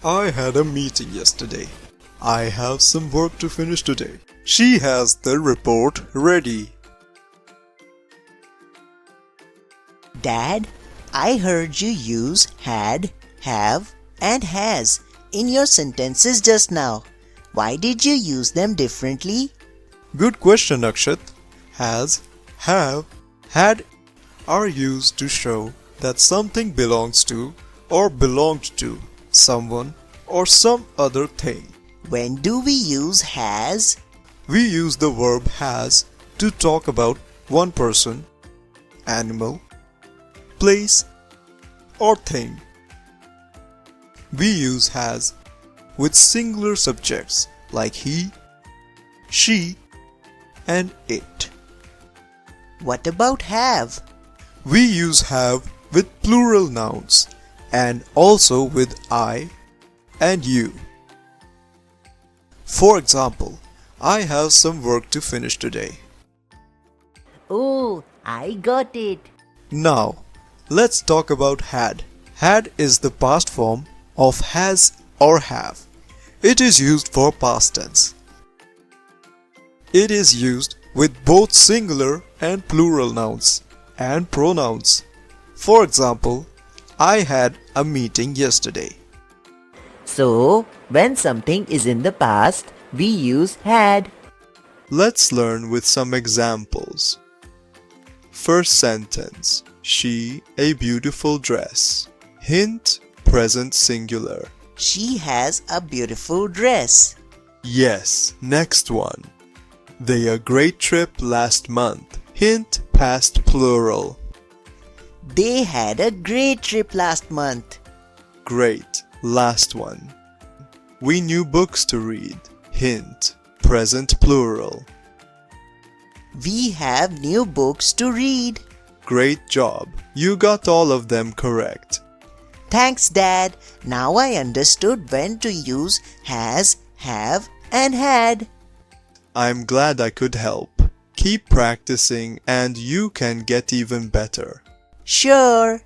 I had a meeting yesterday. I have some work to finish today. She has the report ready. Dad, I heard you use had, have, and has in your sentences just now. Why did you use them differently? Good question, Akshat. Has, have, had are used to show that something belongs to or belonged to someone or some other thing. When do we use has? We use the verb has to talk about one person, animal, place, or thing. We use has with singular subjects like he, she, and it. What about have? We use have with plural nouns and also with I and you. For example, I have some work to finish today. Oh, I got it. Now, let's talk about had. Had is the past form of has or have. It is used for past tense. It is used with both singular and plural nouns and pronouns. For example, I had a meeting yesterday. So, when something is in the past, we use had. Let's learn with some examples. First sentence, she a beautiful dress. Hint, present singular. She has a beautiful dress. Yes, next one. They a great trip last month. Hint, past plural. They had a great trip last month. Great, last one. We knew books to read. Hint, present plural. We have new books to read. Great job, you got all of them correct. Thanks, Dad. Now I understood when to use has, have, and had. I'm glad I could help. Keep practicing and you can get even better. Sure.